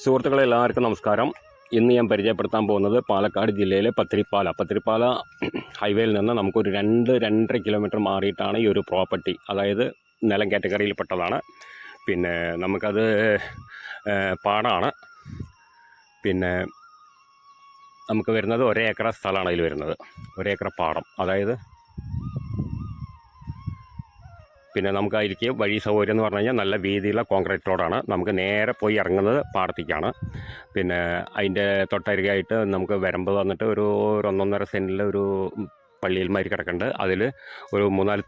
സുഹൃത്തുക്കളെ എല്ലാവർക്കും നമസ്കാരം. ഇന്ന് ഞാൻ പരിചയപ്പെടുത്താൻ പോകുന്നത് പാലക്കാട് ജില്ലയിലെ പത്തിരിപ്പാല ഹൈവേയിൽ നിന്ന് നമുക്കൊരു 2-2.5 കിലോമീറ്റർ മാറിയിട്ടാണ് ഈ ഒരു പ്രോപ്പർട്ടി, അതായത് നിലം കാറ്റഗറിയിൽപ്പെട്ടതാണ്. പിന്നെ നമുക്കത് പാടമാണ്. പിന്നെ നമുക്ക് വരുന്നത് 1 ഏക്കർ സ്ഥലമാണ് അതിൽ വരുന്നത്, 1 ഏക്കർ പാടം. അതായത് പിന്നെ നമുക്ക് അതിലേക്ക് വഴി സൗകര്യം എന്ന് പറഞ്ഞു കഴിഞ്ഞാൽ നല്ല വീതിയുള്ള കോൺക്രീറ്റ് റോഡാണ്. നമുക്ക് നേരെ പോയി ഇറങ്ങുന്നത് പാടത്തേക്കാണ്. പിന്നെ അതിൻ്റെ തൊട്ടരികയായിട്ട് നമുക്ക് വരമ്പ് വന്നിട്ട് ഒരു 1.5 സെൻറ്റിൽ ഒരു പള്ളിയിൽ മാതിരി കിടക്കുന്നുണ്ട്. അതിൽ ഒരു 3-4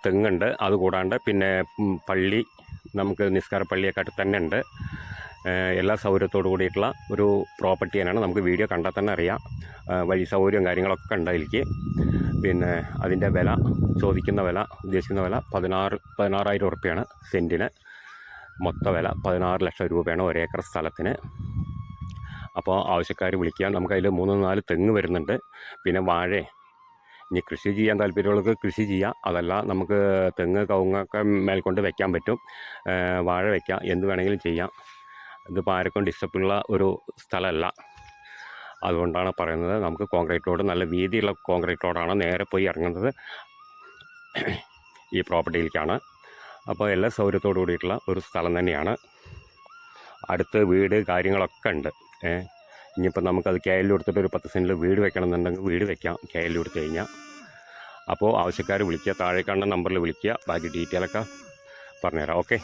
തെങ്ങുണ്ട്. അതുകൂടാണ്ട് പിന്നെ പള്ളി, നമുക്ക് നിസ്കാര പള്ളിയൊക്കെ ആയിട്ട് തന്നെ ഉണ്ട്. എല്ലാ സൗകര്യത്തോടു കൂടിയിട്ടുള്ള ഒരു പ്രോപ്പർട്ടി തന്നെയാണ്. നമുക്ക് വീഡിയോ കണ്ടാൽ തന്നെ അറിയാം. വഴി സൗകര്യവും കാര്യങ്ങളൊക്കെ ഉണ്ട് അതിലേക്ക്. പിന്നെ അതിൻ്റെ വില, ചോദിക്കുന്ന വില, ഉദ്ദേശിക്കുന്ന വില 16,000 ഉറുപ്പ്യാണ് സെൻറ്റിന്. മൊത്ത വില 16 ലക്ഷം രൂപയാണ് 1 ഏക്കർ സ്ഥലത്തിന്. അപ്പോൾ ആവശ്യക്കാർ വിളിക്കാൻ. നമുക്കതിൽ 3-4 തെങ്ങ് വരുന്നുണ്ട്. പിന്നെ വാഴ, ഇനി കൃഷി ചെയ്യാൻ താല്പര്യമുള്ളവർക്ക് കൃഷി ചെയ്യാം. അതല്ല നമുക്ക് തെങ്ങ് കവുങ്ങൊക്കെ മേൽക്കൊണ്ട് വയ്ക്കാൻ പറ്റും. വാഴ വയ്ക്കാം, എന്ത് വേണമെങ്കിലും ചെയ്യാം. ഇതിപ്പോൾ ആർക്കും ഡിസ്റ്റർബുള്ള ഒരു സ്ഥലമല്ല. അതുകൊണ്ടാണ് പറയുന്നത്. നമുക്ക് കോൺക്രീറ്റ് റോഡ്, നല്ല വീതിയുള്ള കോൺക്രീറ്റ് റോഡാണ്. നേരെ പോയി ഇറങ്ങുന്നത് ഈ പ്രോപ്പർട്ടിയിലേക്കാണ്. അപ്പോൾ എല്ലാ സൗകര്യത്തോടു കൂടിയിട്ടുള്ള ഒരു സ്ഥലം തന്നെയാണ്. അടുത്ത് വീട് കാര്യങ്ങളൊക്കെ ഉണ്ട്. ഇനിയിപ്പോൾ നമുക്കത് KL കൊടുത്തിട്ട് ഒരു 10 സെൻറ്റിൽ വീട് വെക്കണമെന്നുണ്ടെങ്കിൽ വീട് വെക്കാം, KL കൊടുത്തു കഴിഞ്ഞാൽ. അപ്പോൾ ആവശ്യക്കാർ വിളിക്കുക, താഴെ കാണുന്ന നമ്പറിൽ വിളിക്കുക. ബാക്കി ഡീറ്റെയിലൊക്കെ പറഞ്ഞുതരാം. ഓക്കെ.